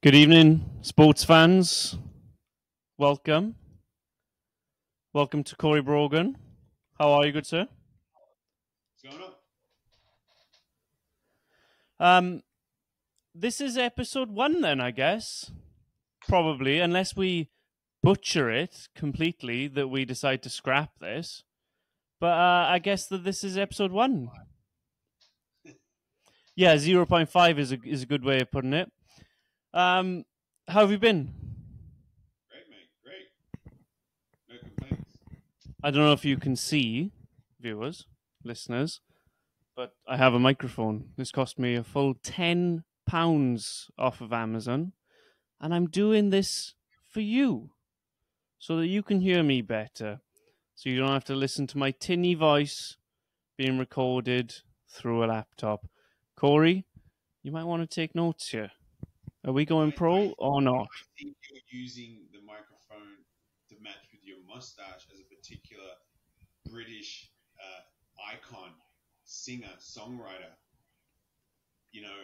Good evening, sports fans. Welcome. Welcome to Corey Brogan. How are you, good sir? What's going This is episode 1 then, I guess. Probably, unless we butcher it completely, that we decide to scrap this. But I guess that this is episode 1. Yeah, 0.5 is a good way of putting it. How have you been? Great, mate. Great. No complaints. I don't know if you can see, viewers, listeners, but I have a microphone. This cost me a full £10 off of Amazon, and I'm doing this for you so that you can hear me better, so you don't have to listen to my tinny voice being recorded through a laptop. Corey, you might want to take notes here. Are we going pro or not? I think you're using the microphone to match with your mustache as a particular British icon, singer, songwriter. You know,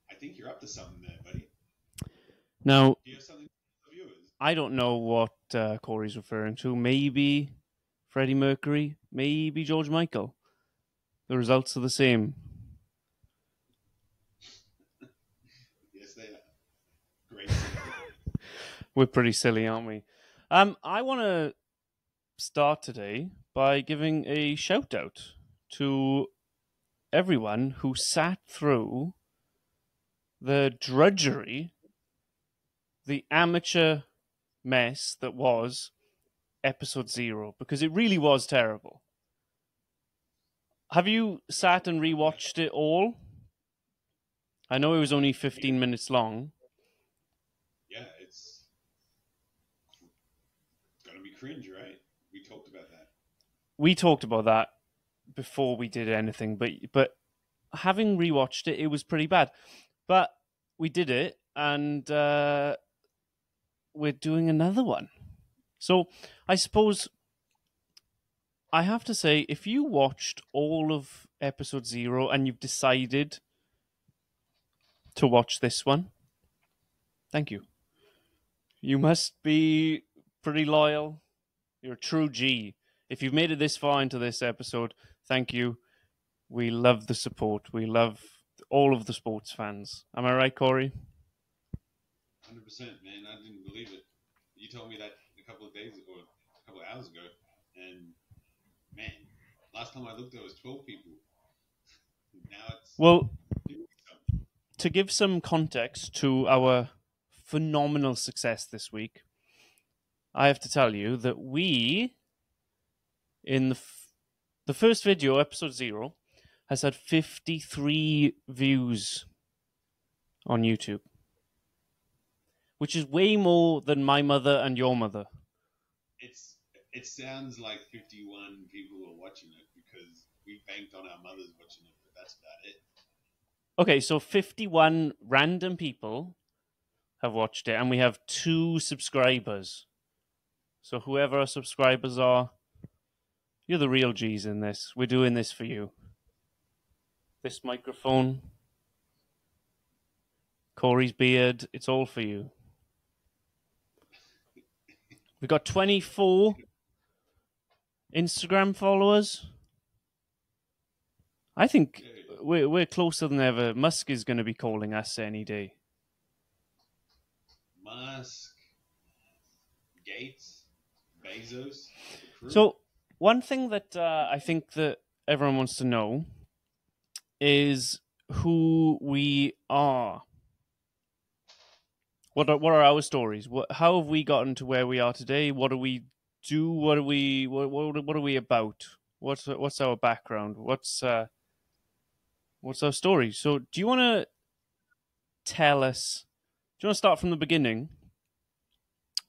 I think you're up to something there, buddy. Now, Do you have something for the viewers? I don't know what Corey's referring to. Maybe Freddie Mercury, maybe George Michael. The results are the same. Yes, they are. Great. We're pretty silly, aren't we? I want to start today by giving a shout out to everyone who sat through the drudgery, the amateur mess that was episode 0, because it really was terrible. Have you sat and rewatched it all? I know it was only 15 minutes long. Yeah, it's going to be cringe, right? We talked about that. We talked about that before we did anything, but having rewatched it, it was pretty bad. But we did it, and we're doing another one. So I suppose I have to say, if you watched all of episode 0 and you've decided to watch this one, thank you. You must be pretty loyal. You're a true G. If you've made it this far into this episode, thank you. We love the support. We love all of the sports fans. Am I right, Corey? 100%, man. I didn't believe it. You told me that a couple of days or a couple of hours ago, and man, last time I looked, there was 12 people. Now it's Well, to give some context to our phenomenal success this week, I have to tell you that we, in the first video, episode 0, has had 53 views on YouTube, which is way more than my mother and your mother. It sounds like 51 people are watching it because we banked on our mothers watching it, but that's about it. Okay, so 51 random people have watched it, and we have 2 subscribers. So whoever our subscribers are, you're the real G's in this. We're doing this for you. This microphone, Corey's beard, it's all for you. We've got 24 Instagram followers. I think we're closer than ever. Musk is going to be calling us any day. Musk, Gates, Bezos. So one thing that I think that everyone wants to know is who we are. What are our stories? How have we gotten to where we are today? What do we do? What are we about? What's our background? What's our story? So do you want to tell us? Do you want to start from the beginning?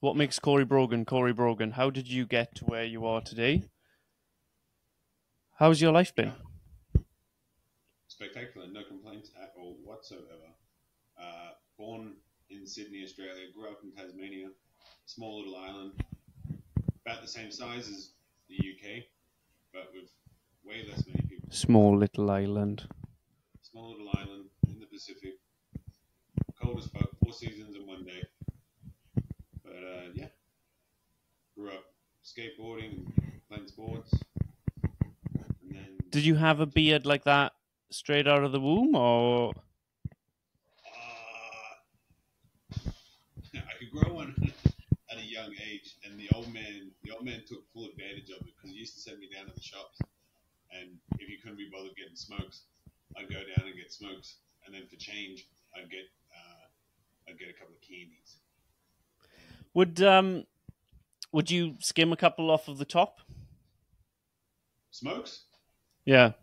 What makes Corey Brogan Corey Brogan? How did you get to where you are today? How's your life been? Spectacular, no complaints at all whatsoever. Born in Sydney, Australia, grew up in Tasmania, small little island, about the same size as the UK, but with way less many people. Small little island In the Pacific, cold as fuck. 4 seasons in one day. But yeah, grew up skateboarding and playing sports, and then Did you have a beard like that straight out of the womb, or I could grow one at a young age, and the old man took full advantage of it because he used to send me down to the shops, and if he couldn't be bothered getting smokes, I'd go down and get smokes, and then for change, I'd get a couple of candies. would you skim a couple off of the top? Smokes? Yeah,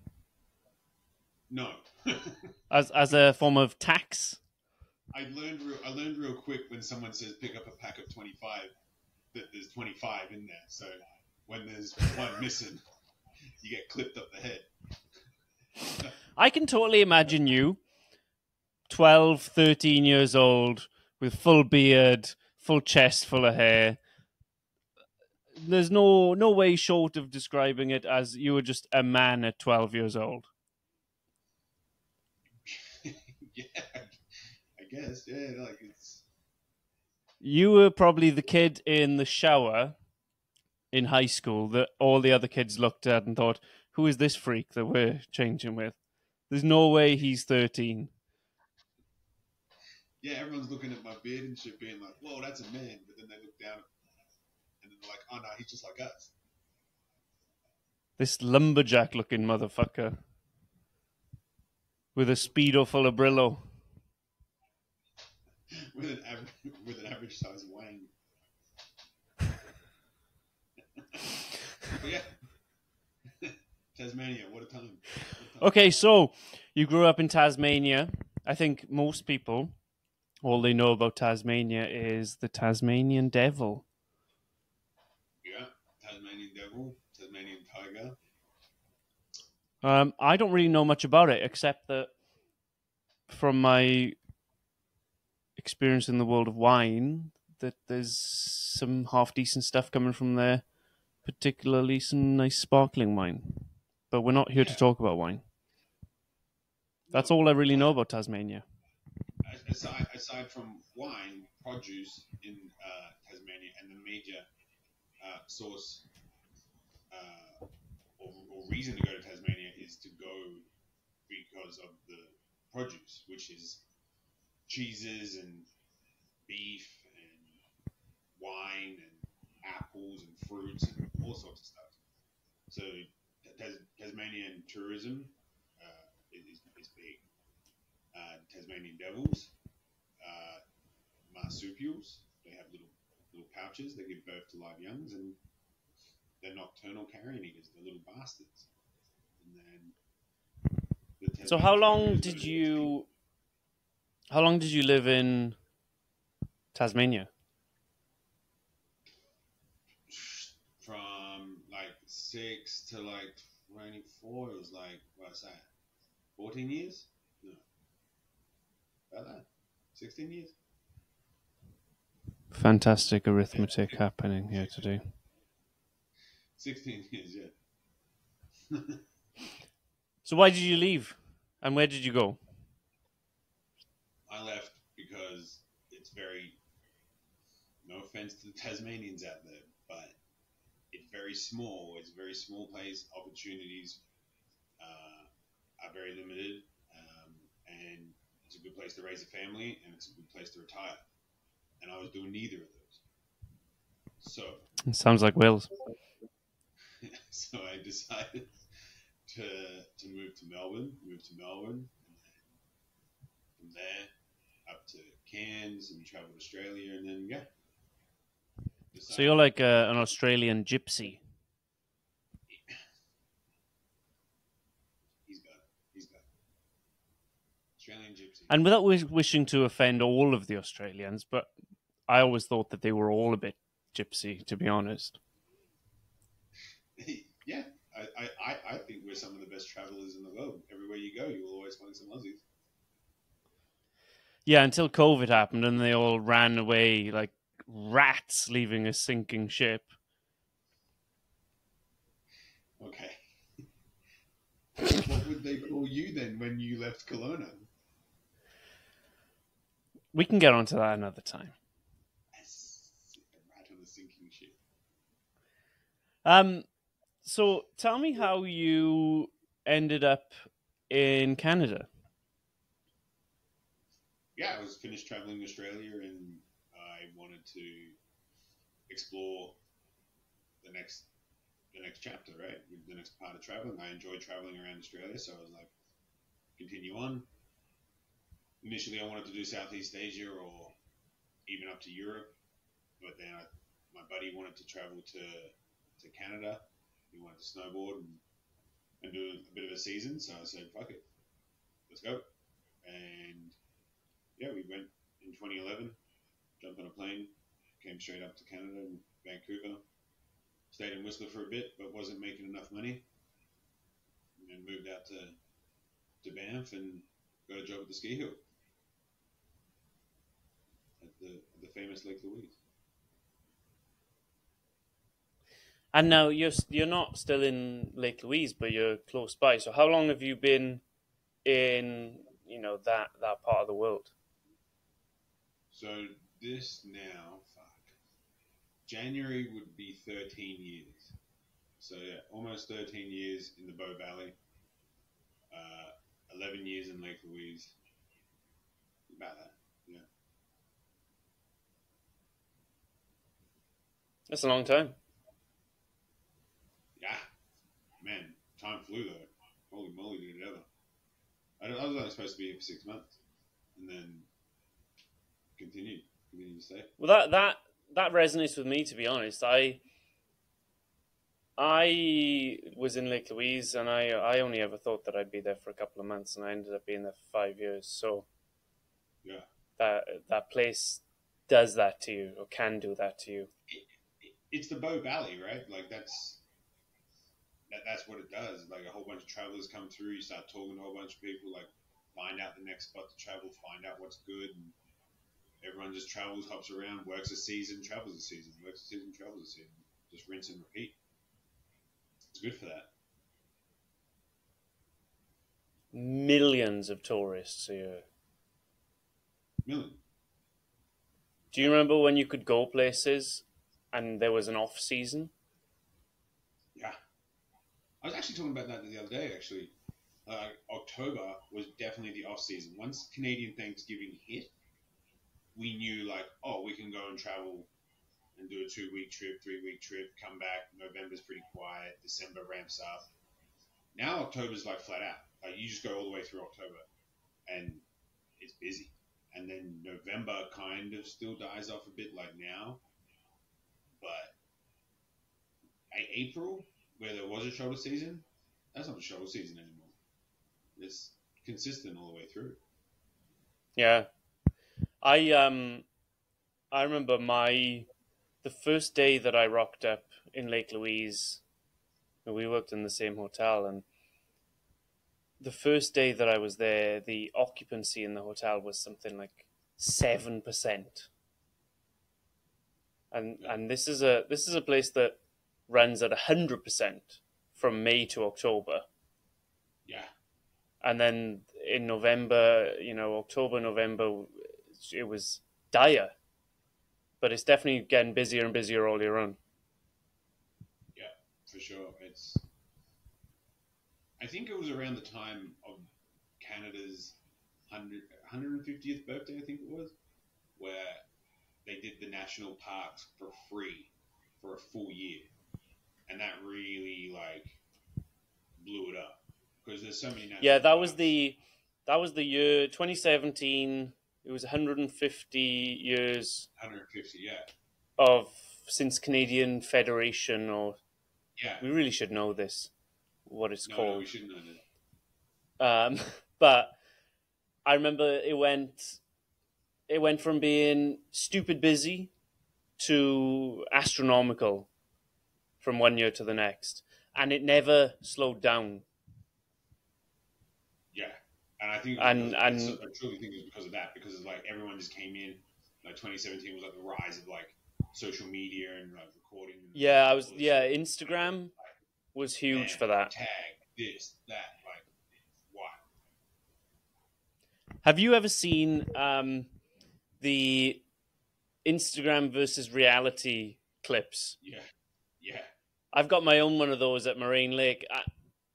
No. as a form of tax. I learned real quick when someone says pick up a pack of 25 that there's 25 in there. So when there's one missing, you get clipped up the head. I can totally imagine you, 12, 13 years old, with full beard, full chest full of hair. There's no way short of describing it as you were just a man at 12 years old. Yeah, I guess. Yeah, like it's. You were probably the kid in the shower in high school that all the other kids looked at and thought, who is this freak that we're changing with? There's no way he's 13. Yeah, everyone's looking at my beard and shit, being like, "Whoa, that's a man." But then they look down, and then they're like, "Oh no, he's just like us." This lumberjack-looking motherfucker with a Speedo full of Brillo. with an average size wang. But yeah, Tasmania, what a time. Okay, so you grew up in Tasmania. I think most people, all they know about Tasmania is the Tasmanian devil. Yeah, Tasmanian devil, Tasmanian tiger. I don't really know much about it, except that from my experience in the world of wine, that there's some half-decent stuff coming from there, particularly some nice sparkling wine. But we're not here to talk about wine. That's all I really know about Tasmania. Aside from wine, produce in Tasmania, and the major source or reason to go to Tasmania is to go because of the produce, which is cheeses and beef and wine and apples and fruits and all sorts of stuff. So Tasmanian tourism is big. Tasmanian devils, marsupials. They have little pouches. They give birth to live youngs, and they're nocturnal carrion eaters. They're little bastards. And then so how long did you live in Tasmania? From like 6 to like 24, it was like, what's that? 14 years? No. About that. 16 years? Fantastic arithmetic happening here today. 16 years, yeah. So why did you leave? And where did you go? I left because it's very, no offense to the Tasmanians out there, but it's very small. It's a very small place. Opportunities are very limited, and it's a good place to raise a family, and it's a good place to retire. And I was doing neither of those. So It sounds like Wales. so I decided to move to Melbourne, and from there up to Cairns and travel to Australia, and then So you're like an Australian gypsy. He's got it. Australian gypsy. And without wishing to offend all of the Australians, but I always thought that they were all a bit gypsy, to be honest. Yeah, I think we're some of the best travelers in the world. Everywhere you go, you will always find some Aussies. Yeah, until COVID happened and they all ran away like rats leaving a sinking ship. Okay. What would they call you then when you left Kelowna? We can get onto that another time. Yes, right on the sinking ship. Um, so tell me how you ended up in Canada. Yeah, I was finished traveling Australia, and I wanted to explore the next the next chapter, right? The next part of traveling. I enjoyed traveling around Australia, so I was like, continue on. Initially, I wanted to do Southeast Asia or even up to Europe, but then my buddy wanted to travel to Canada. He wanted to snowboard and do a bit of a season, so I said, "Fuck it, let's go." And yeah, we went in 2011. Jumped on a plane, came straight up to Canada and Vancouver. Stayed in Whistler for a bit, but wasn't making enough money, and then moved out to Banff and got a job at the ski hill at the famous Lake Louise. And now you're not still in Lake Louise, but you're close by. So how long have you been in that part of the world? So this now, fuck, January would be 13 years. So yeah, almost 13 years in the Bow Valley, 11 years in Lake Louise. About that, yeah. That's a long time. Yeah, man, time flew though. Holy moly, did it ever. I was only supposed to be here for 6 months, and then continued to stay. Well, that resonates with me, to be honest. I was in Lake Louise, and I only ever thought that I'd be there for a couple of months, and I ended up being there for 5 years. So Yeah, that place does that to you, or can do that to you. it's the Bow Valley, right? Like that's what it does. Like a whole bunch of travelers come through, you start talking to a whole bunch of people, like find out the next spot to travel, find out what's good, and everyone just travels, hops around, works a season, travels a season, works a season, travels a season. Just rinse and repeat. It's good for that. Millions of tourists here. Million. Do you remember when you could go places and there was an off season? Yeah. I was actually talking about that the other day, actually. October was definitely the off season. Once Canadian Thanksgiving hit, we knew like, oh, we can go and travel and do a 2 week trip, 3 week trip, come back. November's pretty quiet. December ramps up. Now October's like flat out. Like you just go all the way through October, and it's busy. And then November kind of still dies off a bit, like now. But April, where there was a shoulder season, that's not a shoulder season anymore. It's consistent all the way through. Yeah. I remember the first day that I rocked up in Lake Louise. We worked in the same hotel, and the first day that I was there, the occupancy in the hotel was something like 7%. And this is a place that runs at 100% from May to October. Yeah. And then in November, October, November, it was dire. But it's definitely getting busier and busier all year round. Yeah, for sure. I think it was around the time of Canada's 150th birthday, I think it was, where they did the national parks for free for a full year. And that really, like, blew it up. Because there's so many national Yeah, parks. that was the year 2017. It was 150 years 150, yeah. of since Canadian Federation, or Yeah. we really should know this, what it's called. No, we shouldn't know that. But I remember it went from being stupid busy to astronomical from one year to the next, and it never slowed down. Yeah. And I think I truly think it was because of that, because it's like everyone just came in. Like 2017 was like the rise of like social media and like recording. Instagram was huge for that. Tag this, that, like what? Have you ever seen the Instagram versus reality clips. Yeah, yeah, I've got my own one of those at Moraine Lake.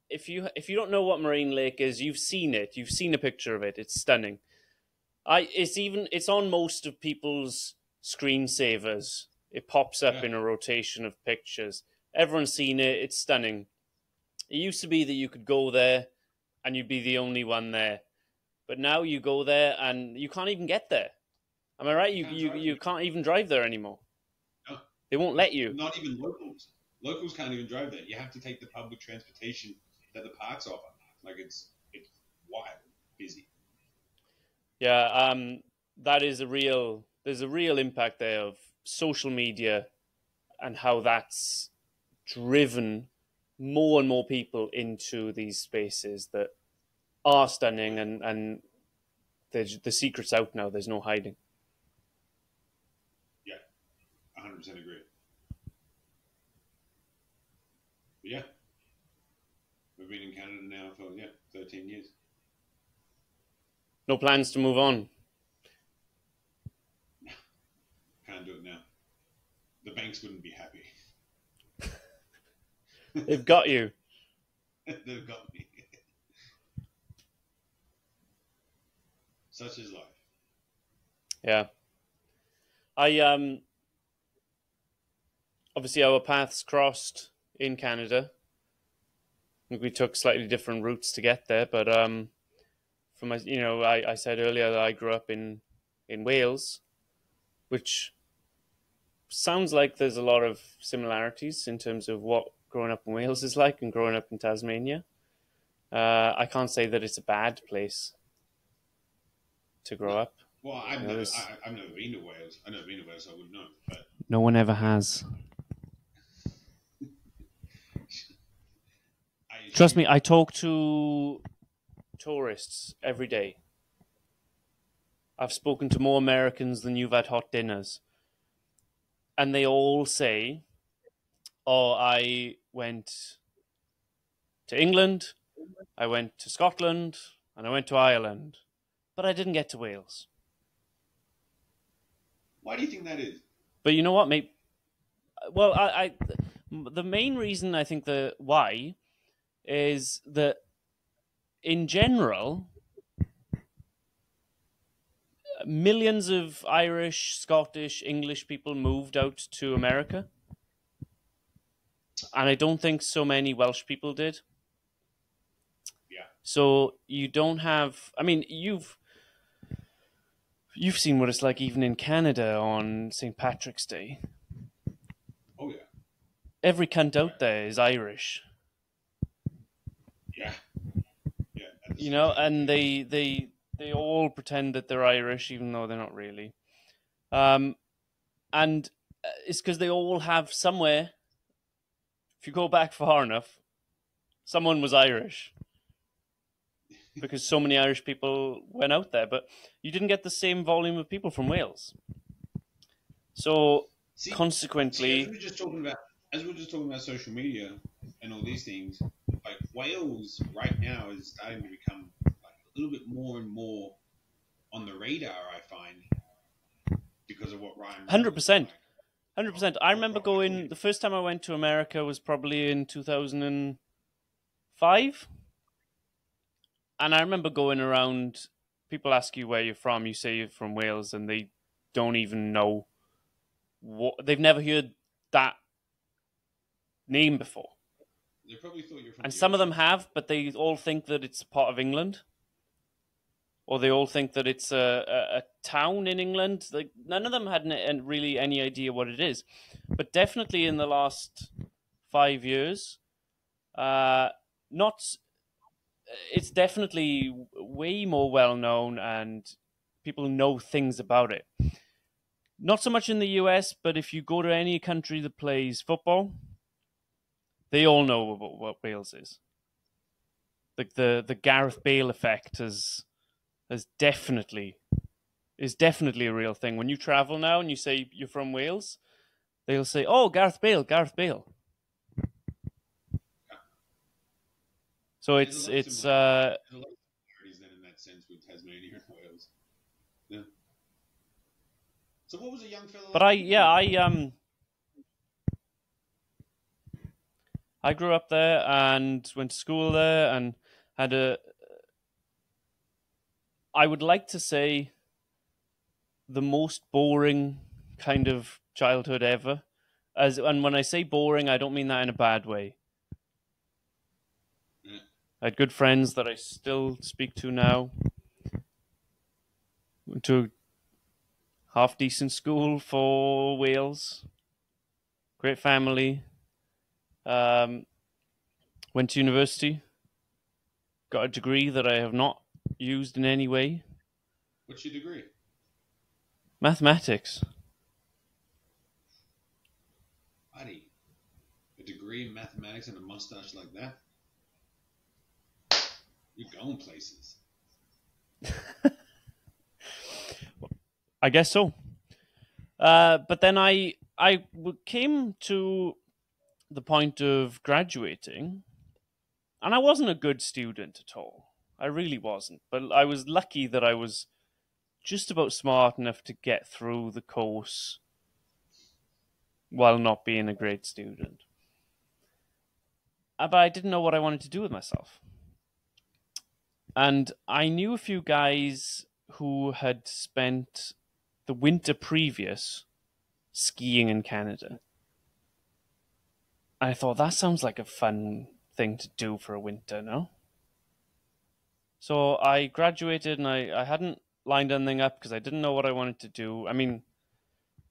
If you don't know what Moraine Lake is, you've seen it. You've seen a picture of it. It's stunning. It's on most of people's screensavers. It pops up yeah. in a rotation of pictures. Everyone's seen it. It's stunning. It used to be that you could go there and you'd be the only one there, but now you go there and you can't even get there. Am I right? You can't drive You there. can't even drive there anymore. No, They won't no, let you. not even locals. Locals can't even drive there. You have to take the public transportation that the parks offer. Like it's wild busy. Yeah, that is a real. There's a real impact there of social media and how that's driven more and more people into these spaces that are stunning, and the secret's out now. There's no hiding. Yeah, 100% agree. But yeah, we've been in Canada now for 13 years. No plans to move on. Can't do it now. The banks wouldn't be happy. They've got you. They've got me. Such is life. Yeah. I obviously our paths crossed in Canada. We took slightly different routes to get there, but from my, I said earlier that I grew up in Wales, which sounds like there's a lot of similarities in terms of what growing up in Wales is like and growing up in Tasmania. I can't say that it's a bad place to grow up. Well, I've never been to Wales. I've never been to Wales, so I wouldn't know. But no one ever has. Trust me, I talk to tourists every day. I've spoken to more Americans than you've had hot dinners. And they all say, oh, I went to England, I went to Scotland, and I went to Ireland, but I didn't get to Wales. Why do you think that is? But you know what, mate? Well, the main reason I think the why is that in general, millions of Irish, Scottish, English people moved out to America. And I don't think so many Welsh people did. Yeah. So you don't have, I mean, you've seen what it's like even in Canada on St. Patrick's Day. Oh, yeah. Every cunt out there is Irish. Yeah. Yeah. And they all pretend that they're Irish, even though they're not really. And it's because they all have somewhere, if you go back far enough, someone was Irish. Because so many Irish people went out there, but you didn't get the same volume of people from Wales. So consequently, as we were just talking about social media and all these things, like Wales right now is starting to become like a little bit more and more on the radar. I find because of what Ryan. 100%. 100%. I remember going. The first time I went to America was probably in 2005. And I remember going around, people ask you where you're from, you say you're from Wales, and they don't even know they've never heard that name before. They probably thought you're from. And some of them have, but they all think that it's part of England. Or they all think that it's a town in England. Like, none of them had really any idea what it is. But definitely in the last 5 years, it's definitely way more well known and people know things about it. Not so much in the US, but if you go to any country that plays football, they all know what Wales is. Like the Gareth Bale effect is definitely a real thing. When you travel now and you say you're from Wales, they'll say, "Oh, Gareth Bale, Gareth Bale." So it's there's a lot of similarities then in that sense with Tasmania and Wales. Yeah. So what was a young fella But like you doing there? I grew up there and went to school there and had a, I would like to say, the most boring kind of childhood ever. And when I say boring, I don't mean that in a bad way. Yeah. I had good friends that I still speak to now. Went to a half decent school for Wales. Great family. Um, Went to university. Got a degree that I have not used in any way. What's your degree? Mathematics. Buddy, a degree in mathematics and a mustache like that? You're going places. I guess so. But then I came to the point of graduating, and I wasn't a good student at all. I really wasn't. But I was lucky that I was just about smart enough to get through the course while not being a great student. But I didn't know what I wanted to do with myself. And I knew a few guys who had spent the winter previous skiing in Canada. I thought that sounds like a fun thing to do for a winter, no? So I graduated and I hadn't lined anything up because I didn't know what I wanted to do. I mean,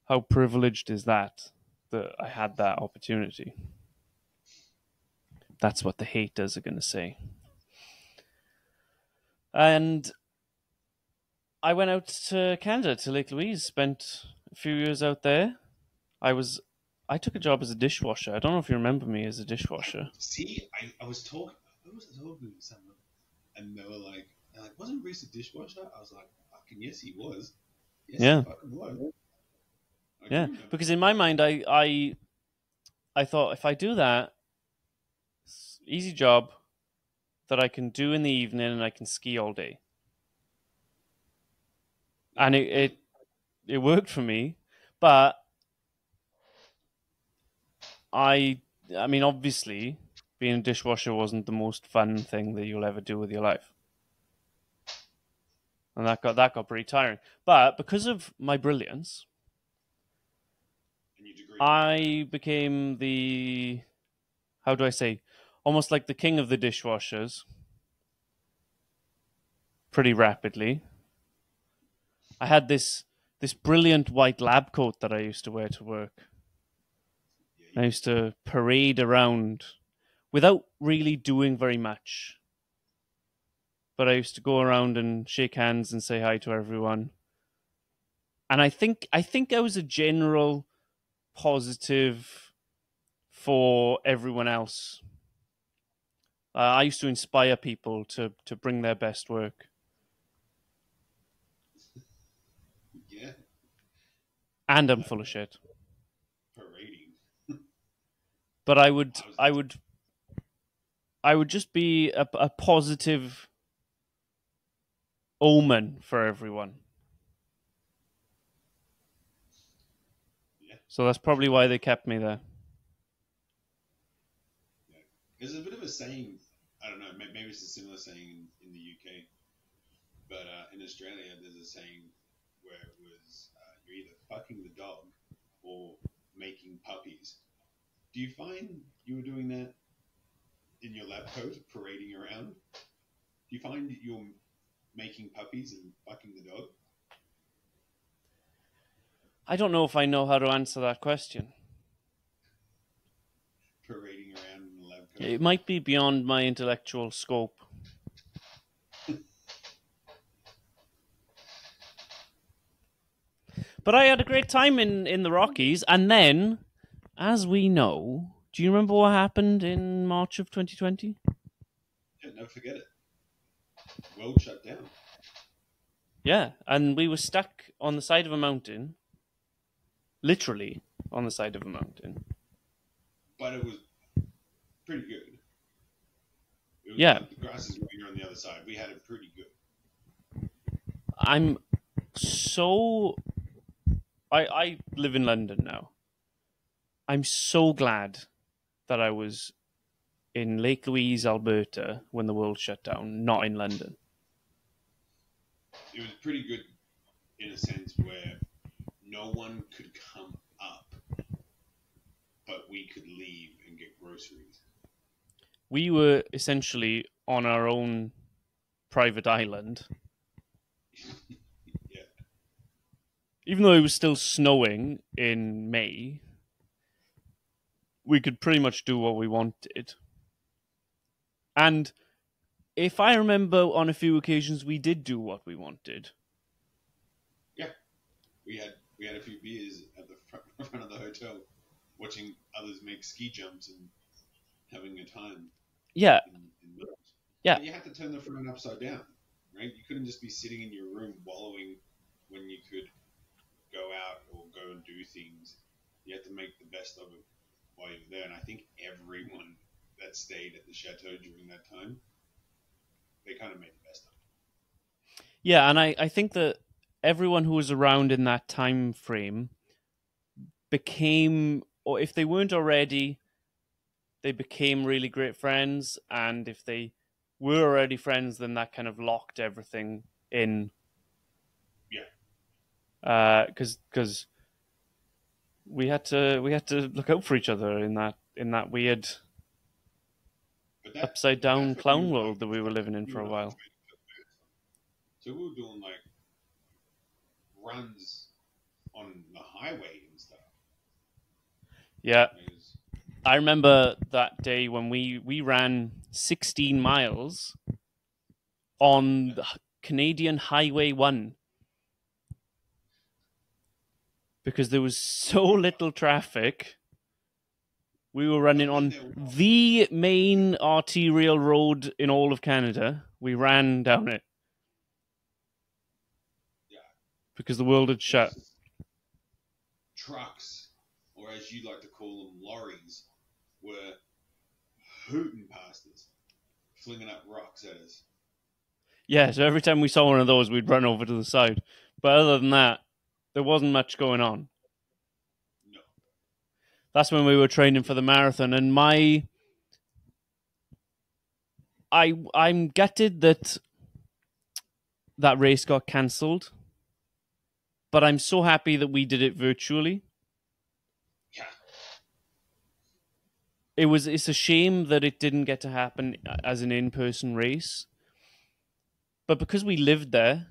how privileged is that I had that opportunity? That's what the haters are going to say. And I went out to Canada, to Lake Louise, spent a few years out there. I took a job as a dishwasher. I don't know if you remember me as a dishwasher. See, I was talking to someone, and they were like, wasn't Reese a dishwasher? I was like, fucking yes, he was. Yes, Yeah. he fucking was. Yeah, because in my mind, I thought if I do that, easy job that I can do in the evening and I can ski all day. And it worked for me, but I mean, obviously, being a dishwasher wasn't the most fun thing that you'll ever do with your life, and that got pretty tiring. But because of my brilliance, I became the, how do I say, almost like the king of the dishwashers pretty rapidly. I had this brilliant white lab coat that I used to wear to work. I used to parade around without really doing very much. But I used to go around and shake hands and say hi to everyone. And I think I was a general positive for everyone else. I used to inspire people to bring their best work. Yeah. And I'm full of shit. Parading. But I would just be a positive omen for everyone. Yeah. So that's probably why they kept me there. Yeah. There's a bit of a saying, I don't know, maybe it's a similar saying in the UK, but in Australia there's a saying where it was you're either fucking the dog or making puppies. Do you find you were doing that in your lab coat, parading around? Do you find you're making puppies and fucking the dog? I don't know if I know how to answer that question. Parading around in the lab coat? It might be beyond my intellectual scope. But I had a great time in the Rockies, and then, as we know, do you remember what happened in March of 2020? Yeah, never forget it. World shut down. Yeah, and we were stuck on the side of a mountain, literally on the side of a mountain. But it was pretty good. It was Yeah. like the grass is greener on the other side. We had it I live in London now. I'm so glad that I was in Lake Louise, Alberta, when the world shut down, not in London. It was pretty good in a sense where no one could come up, but we could leave and get groceries. We were essentially on our own private island, Yeah, even though it was still snowing in May. We could pretty much do what we wanted. And if I remember, on a few occasions, we did do what we wanted. yeah. We had a few beers at the front of the hotel, watching others make ski jumps and having a time Yeah, in those. yeah, But you had to turn the phone upside down, right? You couldn't just be sitting in your room wallowing when you could go out or go and do things. You had to make the best of it while you were there. And I think everyone that stayed at the chateau during that time, they kind of made the best of it. yeah. And I think that everyone who was around in that time frame became, or if they weren't already, they became really great friends. And if they were already friends, then that kind of locked everything in. Yeah. Because we had to look out for each other in that weird But upside down that's when clown world that we were living in you for a and I while. trained for the marathon. So we were doing like runs on the highway and stuff. Yeah, It was, I remember that day when we ran 16 miles on the Canadian Highway 1 because there was so little traffic. We were running on the main arterial road in all of Canada. We ran down it yeah, because the world had shut. those trucks, or as you like to call them, lorries, were hooting past us, flinging up rocks at us. Yeah, so every time we saw one of those, we'd run over to the side. But other than that, there wasn't much going on. No. That's when we were training for the marathon, and I'm gutted that that race got cancelled, but I'm so happy that we did it virtually. Yeah. It's a shame that it didn't get to happen as an in-person race, but because we lived there,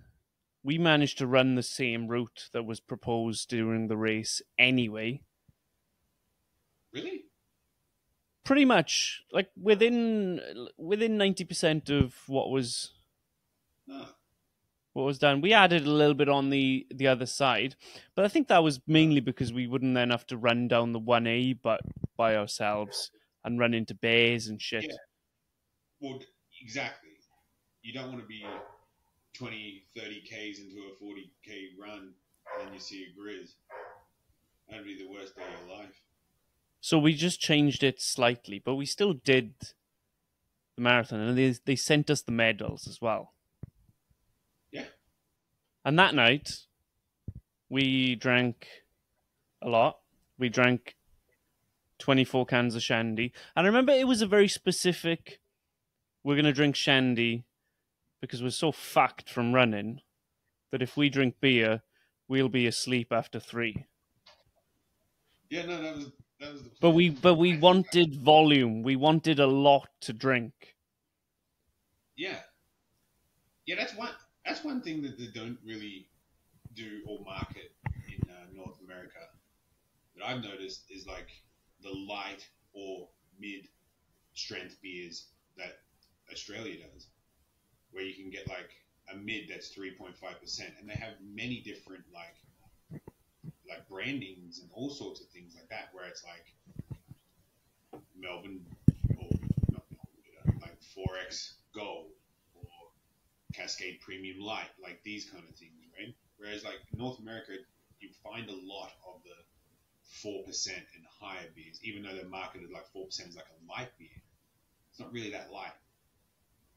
we managed to run the same route that was proposed during the race anyway. Really? Pretty much, like within 90% of what was No. done. We added a little bit on the other side, but I think that was mainly because we wouldn't then have to run down the 1A but by ourselves and run into bears and shit. Yeah. Well, exactly. You don't want to be 20, 30 Ks into a 40K run and then you see a grizz. That'd be the worst day of your life. So we just changed it slightly, but we still did the marathon, and they sent us the medals as well. Yeah. And that night, we drank a lot. We drank 24 cans of shandy. And I remember it was a very specific, we're going to drink shandy because we're so fucked from running that if we drink beer, we'll be asleep after 3. Yeah, no, that was the But plan. we wanted volume. We wanted a lot to drink. Yeah. Yeah, that's one thing that they don't really do or market in North America that I've noticed is like the light or mid strength beers that Australia does, where you can get like a mid that's 3.5%, and they have many different like brandings and all sorts of things like that, where it's like Melbourne or not Melbourne, like 4X Gold or Cascade Premium Light, like these kind of things, right? Whereas like North America, you find a lot of the 4% and higher beers, even though they're marketed like 4% is like a light beer. It's not really that light.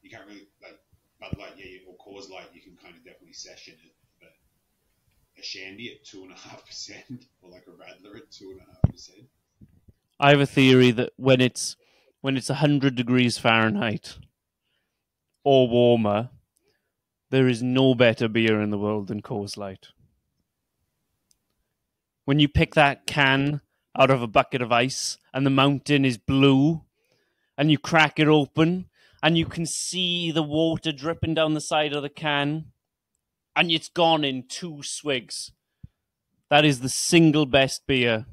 You can't really like Bud Light, yeah, or Coors Light. You can kind of definitely session it, but a shandy at 2.5%, or like a radler at 2.5%. I have a theory that when it's 100 degrees Fahrenheit or warmer, there is no better beer in the world than Coors Light. When you pick that can out of a bucket of ice and the mountain is blue and you crack it open and you can see the water dripping down the side of the can and it's gone in 2 swigs. That is the single best beer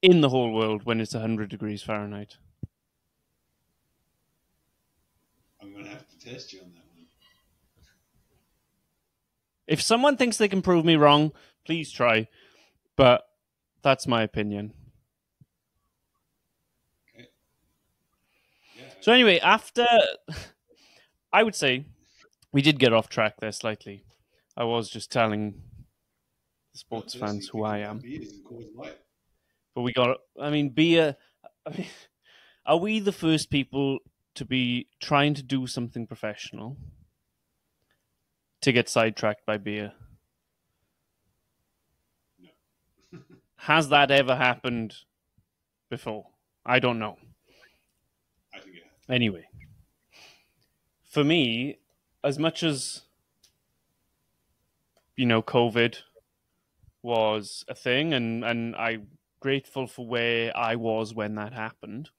in the whole world when it's 100 degrees Fahrenheit. I'm going to have to test you on that one. If someone thinks they can prove me wrong, please try. But that's my opinion. Okay. Yeah. So anyway, after... I would say we did get off track there slightly. I was just telling the sports fans who I am. But we got... I mean, beer... are we the first people to be trying to do something professional to get sidetracked by beer? No. Has that ever happened before? I don't know. I think it has. Anyway, for me, as much as, COVID was a thing, and I'm grateful for where I was when that happened,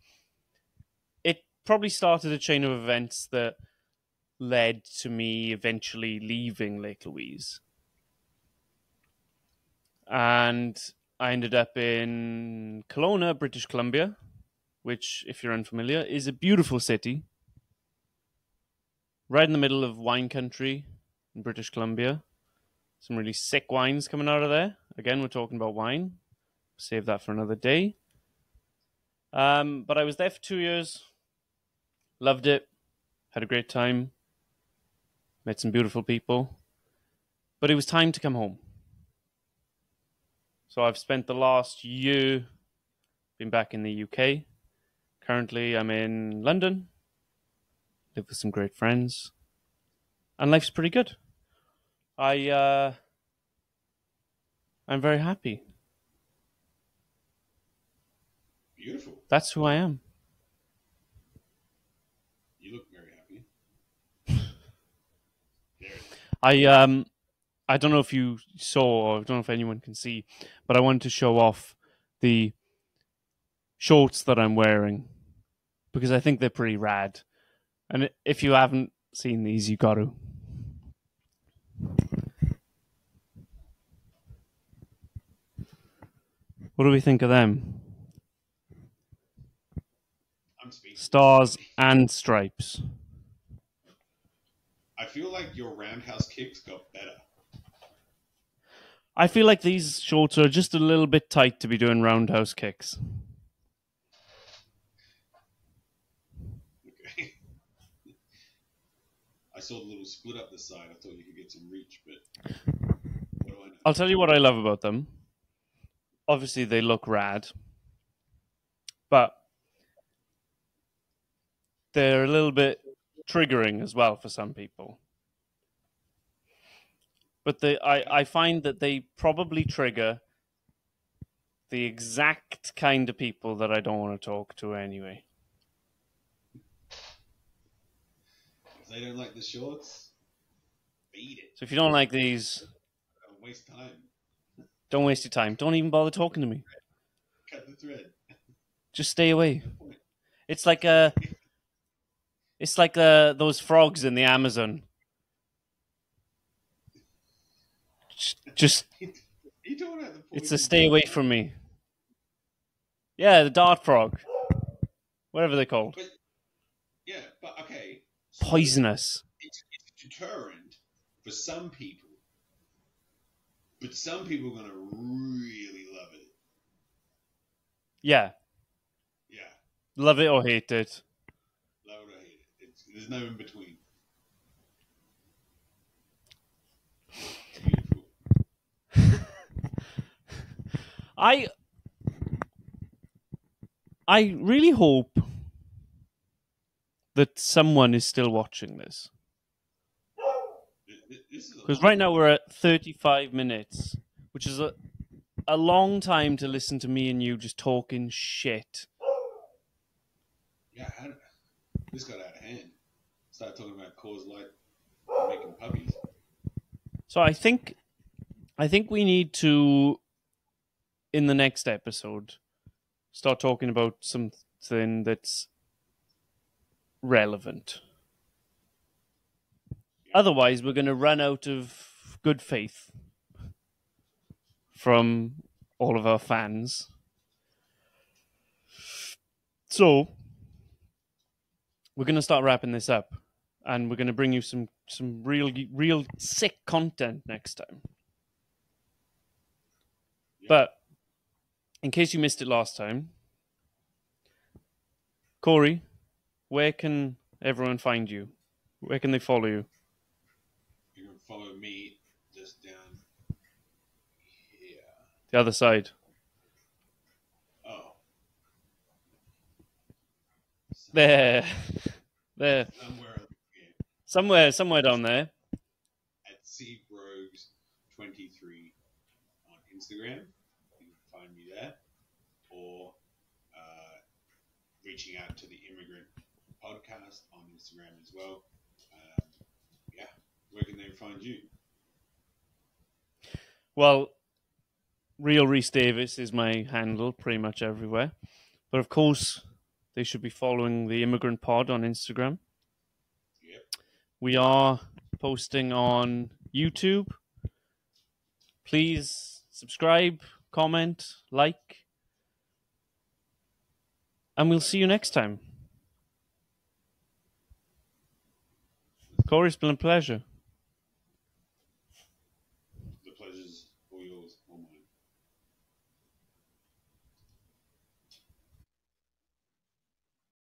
it probably started a chain of events that led to me eventually leaving Lake Louise. And I ended up in Kelowna, British Columbia, which, if you're unfamiliar, is a beautiful city. Right in the middle of wine country in British Columbia. Some really sick wines coming out of there. Again, we're talking about wine. Save that for another day. But I was there for 2 years. Loved it. Had a great time. Met some beautiful people. But it was time to come home. So I've spent the last year been back in the UK. Currently, I'm in London. Live with some great friends. And life's pretty good. I'm very happy. Beautiful. That's who I am. You look very happy. There it is. I don't know if you saw, or I don't know if anyone can see, but I wanted to show off the shorts that I'm wearing because I think they're pretty rad. And if you haven't seen these, you got to. What do we think of them? I'm speaking. Stars and stripes. I feel like your roundhouse kicks got better. I feel like these shorts are just a little bit tight to be doing roundhouse kicks. Okay. I saw the little split up the side. I thought you could get some reach, but what do I know? I'll tell you what I love about them. Obviously, they look rad, but they're a little bit triggering as well for some people. But I find that they probably trigger the exact kind of people that I don't want to talk to anyway. If they don't like the shorts, beat it. So if you don't like these, Don't waste time. don't waste your time. Don't even bother talking to me. Cut the thread. Just stay away. It's like those frogs in the Amazon. Just You talking about the it's a stay away from me. Yeah, the dart frog. Whatever they're called. But, yeah, but okay. So Poisonous. it's deterrent for some people. But some people are going to really love it. Yeah. Yeah. Love it or hate it. Love it or hate it. There's no in between. Beautiful. I really hope that someone is still watching this. This is a Because long right now we're at 35 minutes, which is a long time to listen to me and you just talking shit. Yeah, this got out of hand. Started talking about Coors Light making puppies. So I think we need to, in the next episode, start talking about something that's relevant. Yeah. Otherwise, we're going to run out of good faith from all of our fans. So we're going to start wrapping this up, and we're going to bring you some real sick content next time. Yeah. But in case you missed it last time, Corey, where can everyone find you? Where can they follow you? You can follow me just down here. The other side. Oh. There. There. Somewhere down there. At CBrogues23 on Instagram. You can find me there. Or reaching out to the Immigrant podcast on Instagram as well. Yeah. Where can they find you? Well, Real Reese Davis is my handle pretty much everywhere. But of course, they should be following the Immigrant Pod on Instagram. Yep. We are posting on YouTube. Please subscribe, comment, like. And we'll see you next time. Corey, it's been a pleasure. The pleasure's all yours, all mine.